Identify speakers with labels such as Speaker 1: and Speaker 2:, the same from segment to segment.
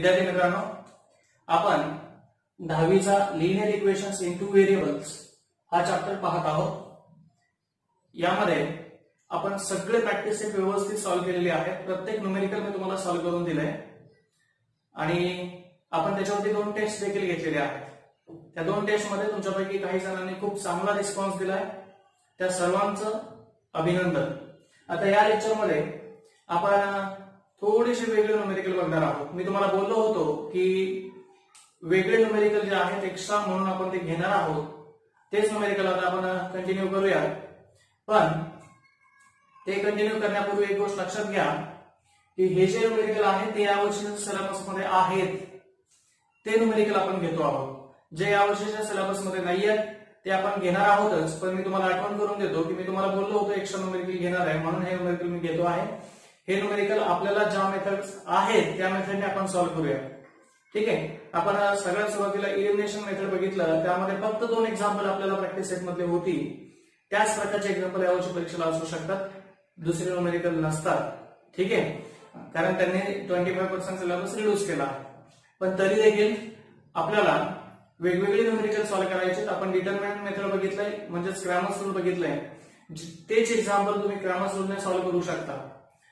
Speaker 1: विद्यार्थी मित्रांनो, आपण 10वीचा linear equations in two variables हा चॅप्टर पाहत आहोत. यामध्ये आपण सगळे प्रॅक्टिस सेट व्यवस्थित सॉल्व्ह केलेले आहेत. प्रत्येक न्यूमेरिकल मी तुम्हाला सॉल्व्ह करून दिलंय आणि आपण त्याच्यावरती 2 टेस्ट देखील घेतलेले आहेत. त्या 2 टेस्ट मध्ये तुमच्यापैकी काही जणांनी खूप चांगला रिस्पॉन्स दिलाय, त्या सर्वांचं अभिनंदन. आता या लेक्चर मध्ये आपण थोडेसे वेगळे न्यूमेरिकल बघणार आहोत. मी तुम्हाला बोललो होतो की वेगळे न्यूमेरिकल जे आहेत एक्स्ट्रा म्हणून आपण ते घेणार आहोत. तेच न्यूमेरिकल आता आपण कंटिन्यू करूया. पण ते कंटिन्यू करण्यापूर्वी एक गोष्ट लक्षात घ्या की हे जे न्यूमेरिकल आहेत ते यावर्षीच्या सिलेबस मध्ये आहेत, ते न्यूमेरिकल आपण घेतो आहोत. जे यावर्षीच्या सिलेबस मध्ये नाही आहेत ते आपण घेणार आहोतच. पण मी तुम्हाला आठवण करून देतो की मी तुम्हाला बोललो होतो एक्स्ट्रा न्यूमेरिकल घेणार आहे, म्हणून हे न्यूमेरिकल मी घेतो आहे. हे न्यूमेरिकल आपल्याला ज्या मेथड्स आहेत त्या मेथडने आपण सॉल्व्ह करूया. ठीक आहे. आपण सगळ्यात सुरुवातीला इलिमिनेशन मेथड बघितलं, त्यामध्ये फक्त 2 एक्झाम्पल आपल्याला प्रॅक्टिस सेट मध्ये होती. त्याच प्रकारचे एक्झाम्पल यावर्षी परीक्षेला असू शकतात, दुसरे न्यूमेरिकल नसतात. ठीक आहे, कारण त्यांनी 25% सिलेबस रिड्यूस केला. पण तरी देखील आपल्याला वेगवेगळे न्यूमेरिकल सॉल्व्ह करायचे. आपण डिटरमिनंट मेथड बघितलंय, म्हणजे क्रॅमर्स रूल बघितलंय. तेच एक्झाम्पल तुम्ही क्रॅमर्स रूलने सॉल्व्ह करू शकता.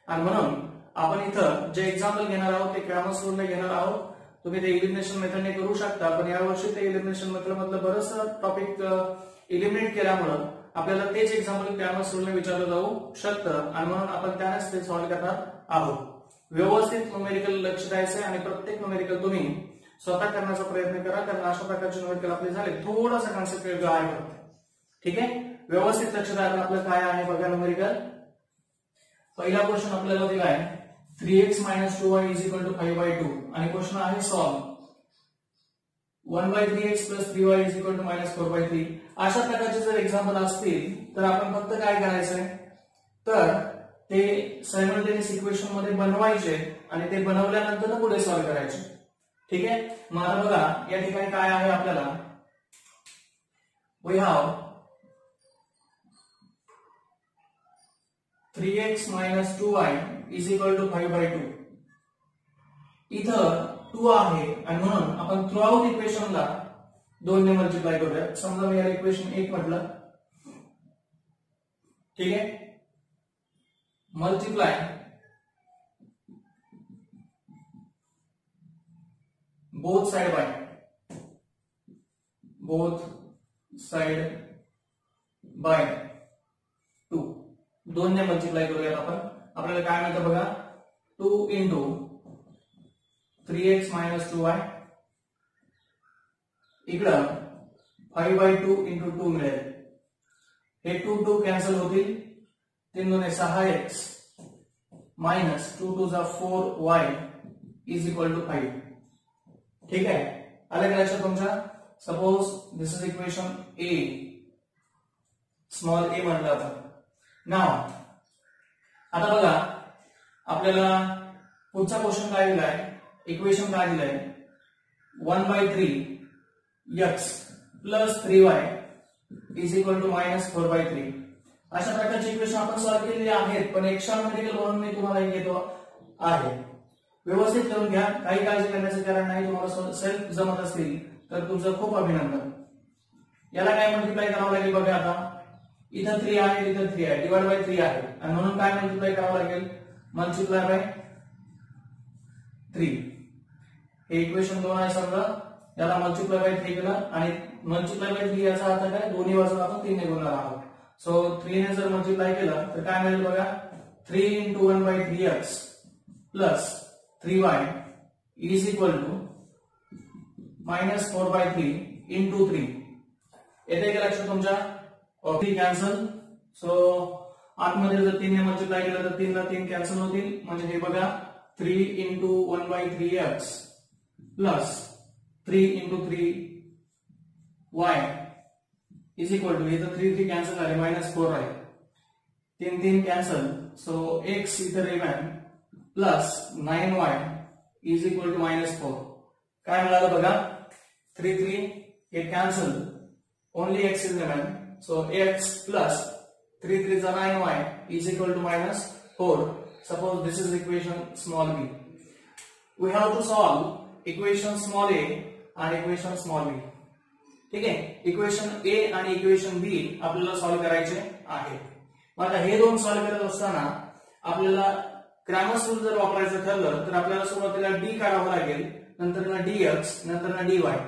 Speaker 1: आणि म्हणून आपण इथं जे एक्झाम्पल घेणार आहोत ते क्रॅमर्स रूलने घेणार आहोत. तुम्ही ते इलिमिनेशन मेथडने करू शकता, पण यावर्षी ते इलिमिनेशन मेथड मधलं बरंच टॉपिक इलिमिनेट केल्यामुळं आपल्याला तेच एक्झाम्पल क्रॅमर्स रूलने विचारलं जाऊ शकतं आणि म्हणून आपण त्यानेच ते सॉल्व्ह करणार आहोत. व्यवस्थित न्यूमेरिकल लक्ष द्यायचंय आणि प्रत्येक न्यूमेरिकल तुम्ही स्वतः करण्याचा प्रयत्न करा, कारण अशा प्रकारचे न्यूमेरिकल आपले झाले. थोडासा कॉन्सेप्ट वेगळा आहे फक्त. ठीक आहे, व्यवस्थित लक्ष द्या. आपलं काय आहे बघा न्यूमेरिकल. पहिला क्वेश्चन आपल्याला दिलाय 3x - 2y = 5/2 आणि क्वेश्चन आहे सॉल्व 1/3x + 3y = -4/3. अशा प्रकारचे जर एक्झाम्पल असतील तर आपण फक्त काय करायचंय, तर ते सायमल्टेनियस इक्वेशन मध्ये बनवायचे आणि ते बनवल्यानंतर पुढे सॉल्व्ह करायचे. ठीक आहे. मग आता बघा या ठिकाणी काय आहे आपल्याला, वी हॅव 3x - 2y = 5/2. इथं 2 आहे आणि म्हणून आपण थ्रू आउट इक्वेशनला 2 ने मल्टिप्लाय करूया. समजा मी या इक्वेशन 1 म्हटलं. ठीक आहे, मल्टिप्लाय बोथ साइड बाय 2. 2 ने मल्टिप्लाय करूयात आपण. आपल्याला काय मिळतं बघा, 2 × 3x - 2y इकडं 5/2 × 2 मिळेल. हे 2 कॅन्सल होतील. 3 × 6x -2 × 4y = 5. ठीक आहे, आलं का लक्षात तुमच्या. Suppose this is equation A, small A म्हणलं आपण. नाव आता बघा आपल्याला पुढचा क्वेश्चन काय दिलाय, इक्वेशन काय दिलंय, 1/3x + 3y = -4/3. अशा प्रकारची इक्वेशन आपण सॉल्व्ह केलेली आहेत, पण एक्स्ट्रा न्यूमेरिकल म्हणून मी तुम्हाला हे घेतो आहे. व्यवस्थित करून घ्या, काही काळजी करण्याचं कारण नाही. तुम्हाला सेल्फ जमत असतील तर तुमचं खूप अभिनंदन. याला काय मल्टिप्लाय करावं लागेल बघा. आता इथं 3 आहे, इथं 3 आहे, डिवाइड बाय 3 आहे आणि म्हणून काय मल्टिप्लाय करावं लागेल, मल्टिप्लाय बाय 3. हे इक्वेशन 2 आहे समजा, याला मल्टिप्लाय बाय 3 केलं आणि मल्टिप्लाय बाय 3 याचा अर्थ काय, दोन्ही बाजूला आपण 3 ने गुणणार आहोत. सो 3 ने जर मल्टिप्लाय केलं तर काय मिळेल बघा, 3 × 1/3x + 3y = -4/3 × 3. येते का लक्षात तुमच्या. 3 कॅन्सल. सो आतमध्ये जर 3 ने मल्टिप्लाय केलं तर 3 ला 3 कॅन्सल होतील. म्हणजे हे बघा 3 × 1/3x + 3 × 3y = इथं 3 कॅन्सल झाले, -4 आहे. 3 कॅन्सल. सो x इथं रिमेन + 9y = -4. काय मिळालं बघा, 3 हे cancel, only x is remain. So x + 3 3 9y = -4. Suppose this is equation small b. We have to solve equation small A आणि इक्वेशन स्मॉल बी. ठीक आहे, इक्वेशन ए आणि इक्वेशन बी आपल्याला सॉल्व्ह करायचे आहे. मग आता हे दोन सॉल्व्ह करत असताना आपल्याला क्रॅमर्स रूल जर वापरायचं ठरलं तर आपल्याला सुरुवातीला डी काढावं लागेल, नंतर ना डीएक्स, नंतर ना डीवाय.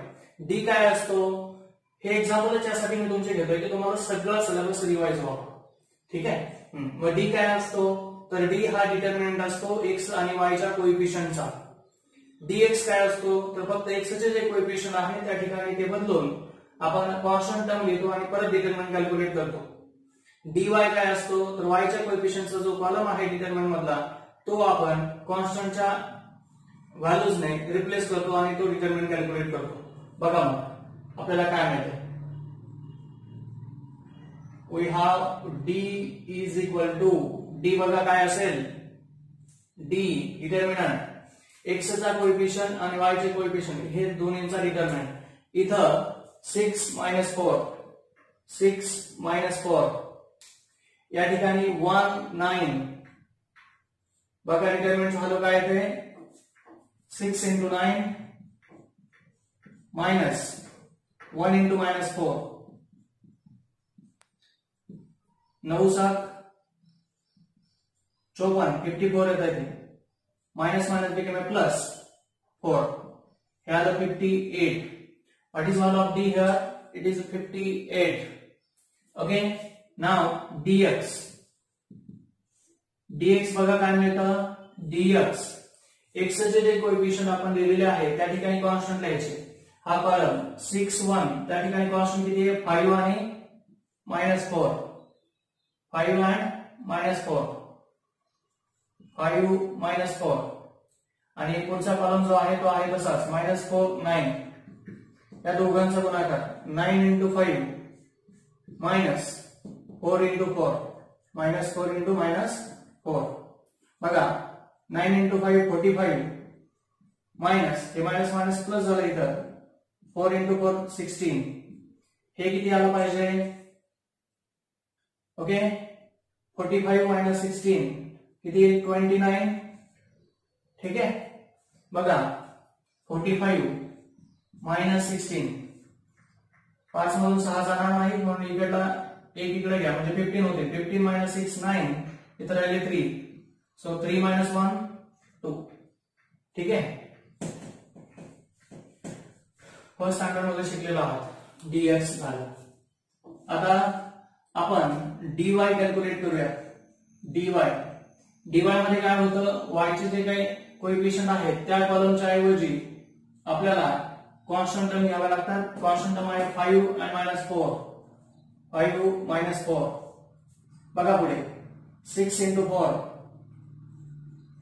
Speaker 1: डी काय असतो हे एक्झाम्पलच यासाठी मी तुमचे घेतोय की तुम्हाला सगळं सिलेबस रिवाइज व्हावं. ठीक आहे, मग डी काय असतो तर डी हा डिटर्मिनंट असतो एक्स आणि वायच्या कोएफिशियंटचा. डीएक्स काय असतो तर फक्त एक्सचे जे कोएफिशियंट आहे त्या ठिकाणी ते बदलून आपण कॉन्स्टंट टर्म लिहितो आणि परत डिटर्मिनंट कॅल्क्युलेट करतो. डीवाय काय असतो तर वायच्या कोएफिशियंटचा जो कॉलम आहे डिटर्मिनंट मधला तो आपण कॉन्स्टंटच्या व्हॅल्यूजने रिप्लेस करतो आणि तो डिटर्मिनंट कॅल्क्युलेट करतो. बघा मग आपल्याला काय मिळतं. We have D is equal to D बघा काय असेल डी डिटर्मिनंट एक्सचा कोएफिशियंट आणि वायचे कोएफिशियंट हे दोन्हींचा डिटर्मिनंट. इथं 6 - 4 6 - 4 या ठिकाणी 1 9 बघा डिटर्मिनंट झालं काय ते 6 × 9 मायनस 1 × -4 9 7 54 54 येत आहे. Minus minus became a plus 4. Here the 58. What is value of d here? It is 58. Okay. Now dx. dx बघा काय मिळतं dx x चे जे कोएफिशियंट आपण दिलेले आहे त्या ठिकाणी कॉन्स्टंट लिहायचे. हा कॉलम 6 1 त्या ठिकाणी कॉन्स्टंट किती आहे 5 आणि -4 5 and -4 5 - 4 आणि पुढचा कॉलम जो आहे तो आहे तसाच -4 9 या दोघांचा गुणाकार 9 × 5 मायनस 4 × 4 -4 × -4 बघा 9 × 5 45 मायनस हे मायनस मायनस प्लस झालं इथं 4 × 4 16 हे किती आलं पाहिजे. ओके 45 - 16 किती 29. ठीक आहे बघा 45 - 16 5 मधून 6 जाणार नाही म्हणून इकडला एक इकडे घ्या म्हणजे 15 होते. 15 - 6 9 इथं राहिले 3 सो 3 - 1 2. ठीक आहे फर्स्ट स्टँडर्ड मध्ये शिकलेलो आहात dx झालं. आता आपण dy कॅल्क्युलेट करूया. dy मध्ये काय होतं y चे जे काही कोएफिशियंट आहेत त्या कॉलमच्या ऐवजी आपल्याला कॉन्स्टंट टर्म घ्यावा लागतात. कॉन्स्टंट टर्म आहे 5 and -4 5 - 4 बघा पुढे 6 × 4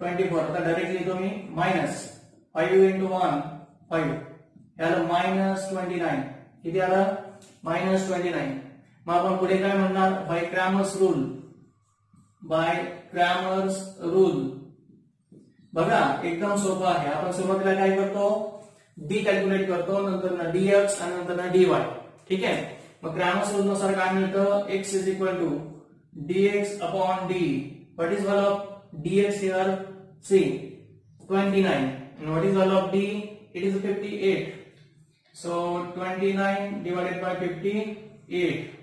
Speaker 1: 24 आता डायरेक्टली लिहितो मी मायनस 5 × 1 5 याला -29 किती आलं -29. मग आपण पुढे काय म्हणणार बाय क्रॅमर्स रूल. बघा एकदम सोपं आहे. आपण सुरुवातीला काय करतो डी कॅल्क्युलेट करतो नंतर ना dx आणि नंतर ना dy. ठीक आहे मग क्रॅमर्स रूल नुसार काय मिळतं x = dx upon d. What is value of dx here? See 29 and what is value of d? It is 58. So 29 divided by 58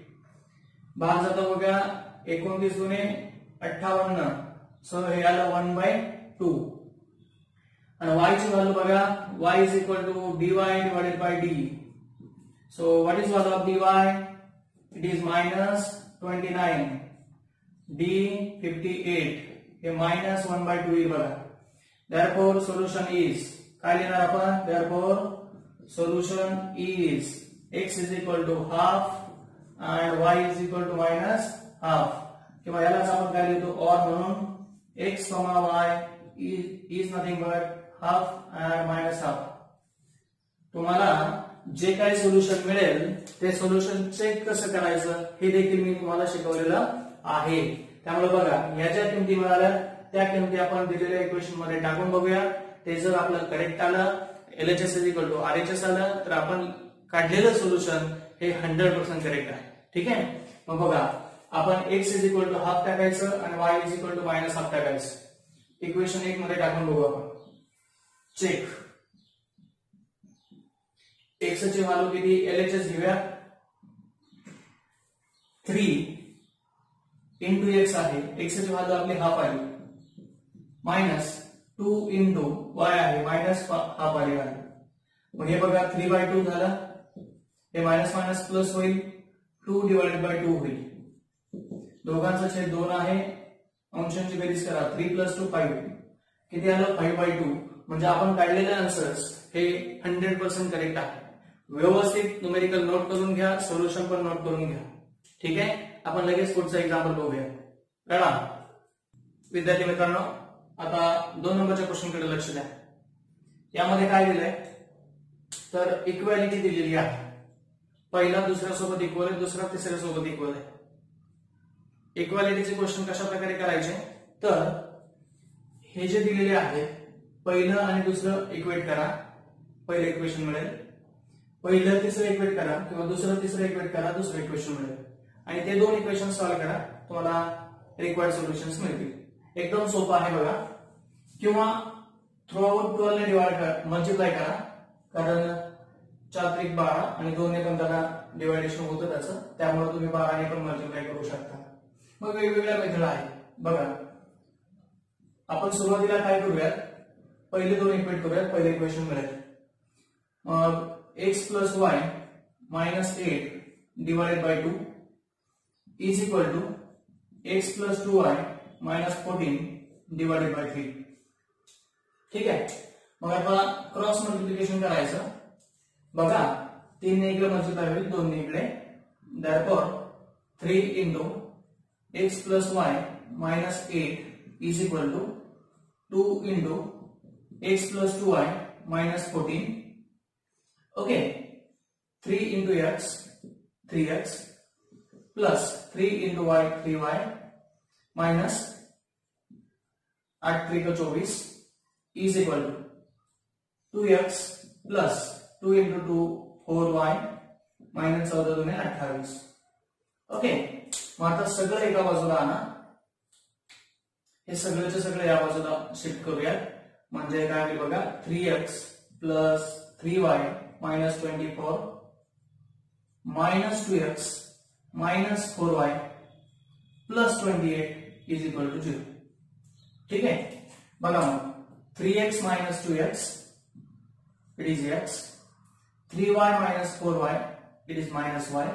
Speaker 1: भाग जातो बघा 29 गुणे 58 सो हे आलं 1/2 आणि y ची व्हॅल्यू बघा y = dy divided by d. So what is value of dy? It is -29 d 58 हे -1/2 येईल बघा. Therefore solution is काय लिहिणार आपण therefore solution is x = half and y -half किंवा यालाच आपण काय लिहितो or म्हणून x, y is nothing but half and -half. तुम्हाला जे काही सोल्युशन मिळेल ते सोल्युशन चेक कसं करायचं हे देखील मी तुम्हाला शिकवलेलं आहे. त्यामुळे बघा या ज्या किमती मिळाल्या त्या किमती आपण दिलेल्या इक्वेशन मध्ये टाकून बघूया. ते जर आपलं करेक्ट आलं LHS = RHS आलं तर आपण काढलेलं सोल्युशन हे 100% करेक्ट आहे. ठीक आहे मग बघा आपण x = हाफ टाकायचं आणि y = -हाफ टाकायचं. इक्वेशन 1 मध्ये टाकून बघू आपण. चेक एक्स ची व्हॅल्यू किती LHS घेऊया 3 इंटू एक्स आहे एक्स ची व्हॅल्यू आपली हाफ आली मायनस 2 इंटू वाय आहे मायनस हाफ आली आहे मग हे बघा 3/2 झालं हे मायनस मायनस प्लस होईल 2/2 होईल दोघांचा छेद 2 आहे अंशांची बेरीज करा 3 + 2 5 किती आलं 5/2 म्हणजे आपण काढलेले आन्सर्स हे 100% करेक्ट आहे व्यवस्थित न्यूमेरिकल नोट करून घ्या सोल्युशन पण नोट करून घ्या ठीक आहे आपण लगेच पुढचा एक्झाम्पल बघूया कळा विद्यार्थी मित्रांनो आता 2 नंबरच्या क्वेश्चन कडे लक्ष द्या यामध्ये काय दिलंय तर इक्वॅलिटी दिलेली आहे पहिला दुसऱ्या सोबत इक्वल आहे दुसरा तिसऱ्या सोबत इक्वल आहे इक्वॅलिटीचे क्वेश्चन कशा प्रकारे करायचे तर हे जे दिलेले आहे पहिलं आणि दुसरं इक्वेट करा पहिलं इक्वेशन मिळेल पहिलं तिसरं इक्वेट करा किंवा दुसरं तिसरं इक्वेट करा दुसरं इक्वेशन मिळेल आणि ते दोन इक्वेशन सॉल्व्ह करा तुम्हाला रिक्वायर्ड सोल्युशन्स मिळतील एकदम सोपं आहे बघा किंवा थ्रू आउट 12 ने डिवाइड करा मल्टिप्लाय करा कारण 4 त्रिक 12 आणि 2 ने पण त्याला डिवायडेशन होतं त्याचं त्यामुळे तुम्ही 12 ने पण मल्टिप्लाय करू शकता मग वेगवेगळ्या मेथड आहे बघा आपण सुरुवातीला काय करूयात पहिले दोन इक्वेट करूयात पहिले इक्वेशन मिळेल मग x + y - 8 / 2 is equal to x + 2y - 14 / 3 ठीक आहे मग आता क्रॉस मल्टिप्लिकेशन करायचं बघा 3 ने इकडे मल्टिप्लाय होईल 2 ने इकडे therefore 3 into x + y - 8 is equal to 2 into x + 2y - 14 okay 3 into x 3x plus 3 into y 3y minus 8 3 का 24 is equal to 2x plus 2 into 2 4y minus 14 दुने 28 ओके मग आता सगळं एका बाजूला आणा हे सगळेचे सगळे या बाजूला शिफ्ट करूयात म्हणजे काय होईल बघा 3x plus 3y minus 24 minus 2x minus 4y plus 28 is equal to 0 ठीक है बघा मग 3x minus 2x it is x 3y minus 4y it is minus y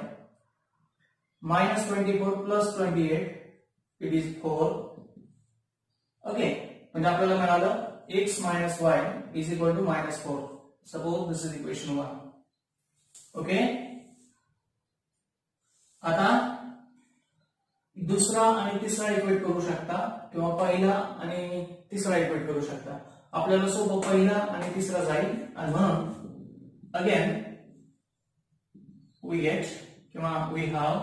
Speaker 1: minus 24 plus 28 it is 4 okay म्हणजे आपल्याला मिळालं x minus y is equal to -4 suppose this is equation 1 okay आता दुसरा आणि तिसरा इक्वेट करू शकता किंवा पहिला आणि तिसरा इक्वेट करू शकता आपल्याला सोपं पहिला आणि तिसरा जाईल आणि म्हणून अगेन वी गेट किंवा we have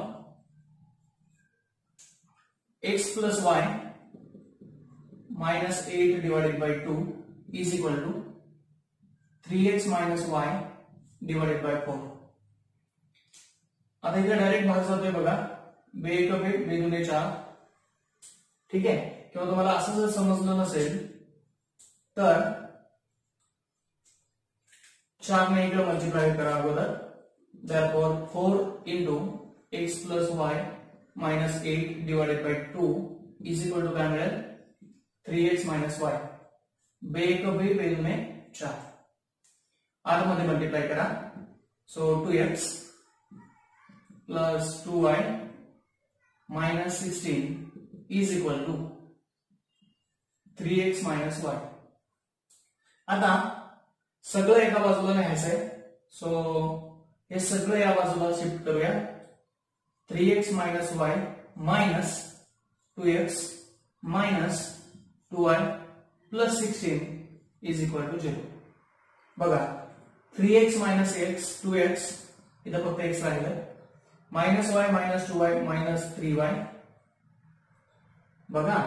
Speaker 1: x plus y minus 8 divided by 2 is equal to 3x minus y divided by 4 आता इथे डायरेक्ट भाग जातोय बघा 2 1 2 2 4 ठीक आहे किंवा तुम्हाला असं जर समजलं नसेल तर 4 ने इकडे मल्टिप्लाय करा अगोदर therefore 4 into x plus y minus 8 divided by 2 is equal to काय मिळेल 3x minus y 2 1 2 2 2 4 आठ मध्ये मल्टिप्लाय करा so 2x plus 2y minus 16 is equal to 3x minus y आता सगळं एका बाजूला न्यायचंय सो हे सगळं या बाजूला शिफ्ट करूया 3x minus y minus 2x minus 2y plus 16 is equal to 0 बघा 3x minus x 2x इथं फक्त x राहिलं minus y minus 2y minus 3y बघा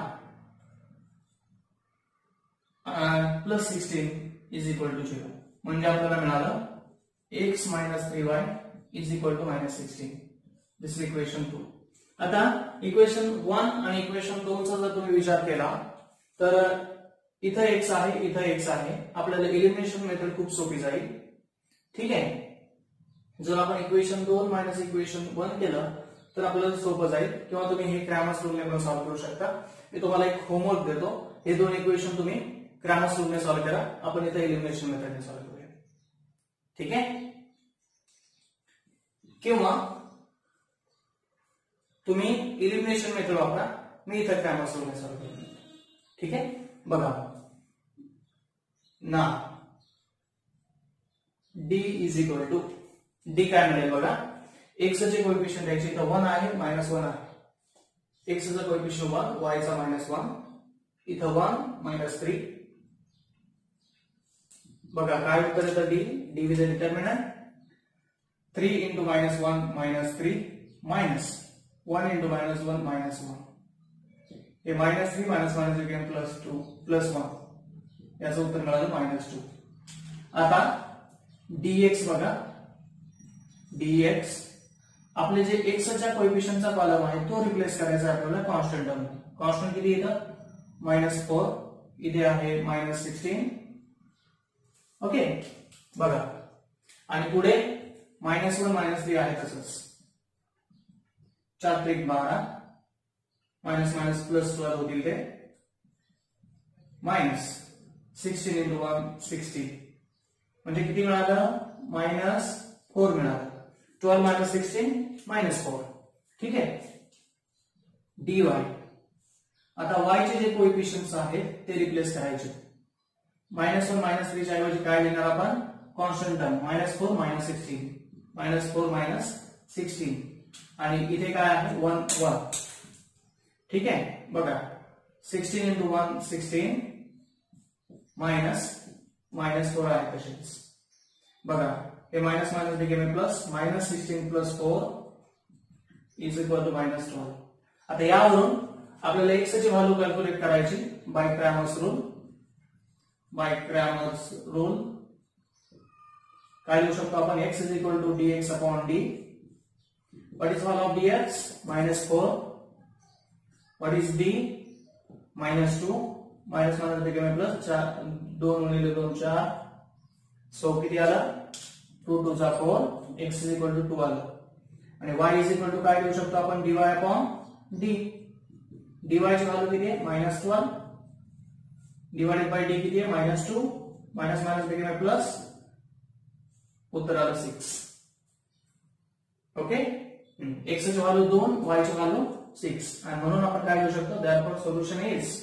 Speaker 1: plus 16 is equal to 0 म्हणजे आपल्याला मिळालं x minus 3y is equal to minus 16 this is equation 2 आता equation 1 आणि इक्वेशन 2 चा जर तुम्ही विचार केला तर इथं एक्स आहे, इथं एक्स आहे, आपल्याला इलिमिनेशन मेथड खूप सोपी जाईल. ठीक आहे. जर आपण इक्वेशन 2 मायनस इक्वेशन 1 केलं तर आपल्याला सोपं जाईल, किंवा तुम्ही हे क्रॅमर्स रूलने पण सॉल्व्ह करू शकता. मी तुम्हाला एक होमवर्क देतो, हे दोन इक्वेशन तुम्ही क्रॅमर्स रूलने सॉल्व्ह करा. आपण इथं इलिमिनेशन मेथडने सॉल्व्ह करूया. ठीक आहे. किंवा तुम्ही इलिमिनेशन मेथड वापरा, मी इथं क्रॅमर्स रूलने सॉल्व्ह करूया. ठीक आहे. बघा ना, D is equal to, D काय मिळेल बघा, एक्स चे कोएफिशियंट याचे इथं 1 आहे, -1 आहे. एक्स चा कोएफिशियंट 1, वाय चा -1, इथं 1 -3. बघा काय उत्तर येतं, D. D with the determinant 3 into -1 -3 minus 1 into -1 -1. हे -3 -1 again +2 +1, याचं उत्तर मिळालं -2. आता dx बघा, dx आपले जे x च्या कोएफिशियंटचा कॉलम आहे तो रिप्लेस करायचा आपल्याला कॉन्स्टंट टर्म. कॉन्स्टंट किती येतं, -4, इथे आहे -16. ओके. बघा आणि पुढे -1 -3 आहे तसंच, 4 त्रिक 12, +12 होतील ते, -16 into 1 60, म्हणजे किती मिळालं, -4 मिळालं. 12 - 16 -4. ठीक आहे. dy, आता y चे जे कोएफिशियंट्स आहेत ते रिप्लेस करायचे. -1 -3 च्या ऐवजी काय लिहिणार आपण, कॉन्स्टंट टर्म, -4 -16, -4 -16, आणि इथे काय आहे 1 1. ठीक आहे. बघा 16 into 1 16 -4 आहे तसेच. बघा हे मायनस मायनस became प्लस, -16 + 4 = -12. आता यावरून आपल्याला x ची व्हॅल्यू कॅल्क्युलेट करायची बाय क्रॅमर्स रूल. काय लिहू शकतो आपण, x = dx/d. What is value of dx? -4. What is d? -2. Minus minus became plus, 2 × 2 4. So किती आला, 2 × 2 = 4, x = 2 आलं. आणि y = काय लिहू शकतो आपण, dy/d. dy ची व्हॅल्यू किती आहे, -1 डिवाइडेड बाय d किती आहे, -2. मायनस मायनस became प्लस, उत्तर आलं 6. ओके. x ची व्हॅल्यू 2, y ची व्हॅल्यू 6, आणि म्हणून आपण काय लिहू शकतो, देअरफॉर सोल्युशन इज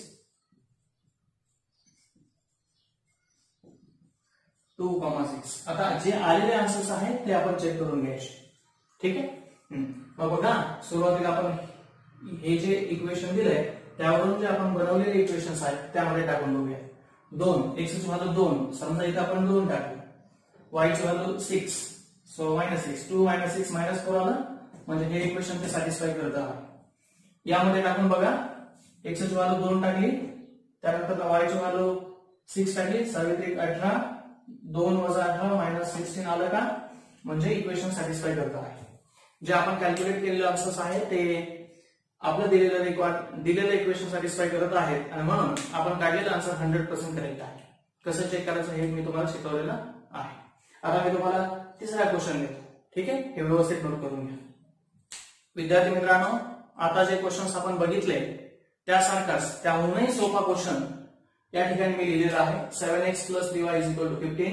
Speaker 1: 2,6. आता जे आलेले आन्सर्स आहेत ते आपण चेक करून घ्यायचे. ठीक आहे. मग बघा सुरुवातीला आपण हे जे इक्वेशन दिलंय त्यावरून जे आपण बनवलेले इक्वेशन्स आहेत त्यामध्ये टाकून बघूया. 2, x ची व्हॅल्यू 2, समजा इथे आपण 2 टाकली, y ची व्हॅल्यू 6, सो -6, 2 - 6 -4 आलं, म्हणजे हे इक्वेशन ते सॅटिस्फाय करत आहे. यामध्ये टाकून बघा, x ची व्हॅल्यू 2 टाकली, त्यानंतर y ची व्हॅल्यू 6 टाकली, 7 × 18, 2 - 18 -16 आलं का, म्हणजे इक्वेशन सॅटिस्फाय करत आहे. जे आपण कॅल्क्युलेट केलेले आन्सर्स आहेत ते आपलं दिलेलं इक्वेशन सॅटिस्फाय करत आहेत, आणि म्हणून आपण काढलेलं आन्सर 100% करेक्ट आहे. कसं चेक करायचं हे मी तुम्हाला शिकवलेलं आहे. आता मी तुम्हाला तिसरा क्वेश्चन देतो. ठीक आहे. हे व्यवस्थित नोट करून घ्या. विद्यार्थी मित्रांनो, आता जे क्वेश्चन्स आपण बघितले त्यासारखाच त्याहूनही सोपा क्वेश्चन या ठिकाणी मी लिहिलेला आहे. 7x + dy = 15,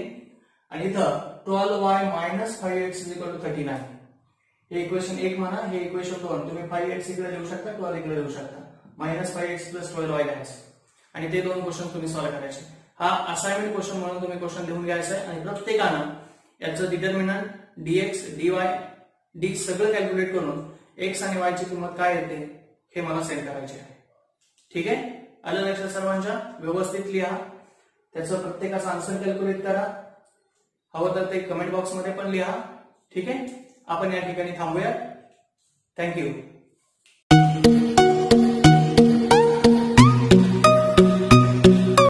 Speaker 1: आणि इथं 12y - 5x = 39. हे इक्वेशन 1 म्हणा, हे इक्वेशन 2. तुम्ही 5x इकडे लिहू शकता, 12 इकडे लिहू शकता. -5x + 12y लिहायचं, आणि ते दोन क्वेश्चन तुम्ही सॉल्व्ह करायचे. हा असाइनमेंट क्वेश्चन म्हणून तुम्ही क्वेश्चन लिहून घ्यायचा आहे, आणि प्रत्येकानं याचं डिटर्मिनंट, dx, dy, d सगळं कॅल्क्युलेट करून x आणि y ची किंमत काय येते हे मला सेंड करायचे आहे. ठीक आहे. आलं लक्षात सर्वांच्या? व्यवस्थित लिहा, त्याचं प्रत्येकाचा आन्सर कॅल्क्युलेट करा. हवं तर ते कमेंट बॉक्स मध्ये पण लिहा. ठीक आहे. आपण या ठिकाणी थांबूया. थँक्यू.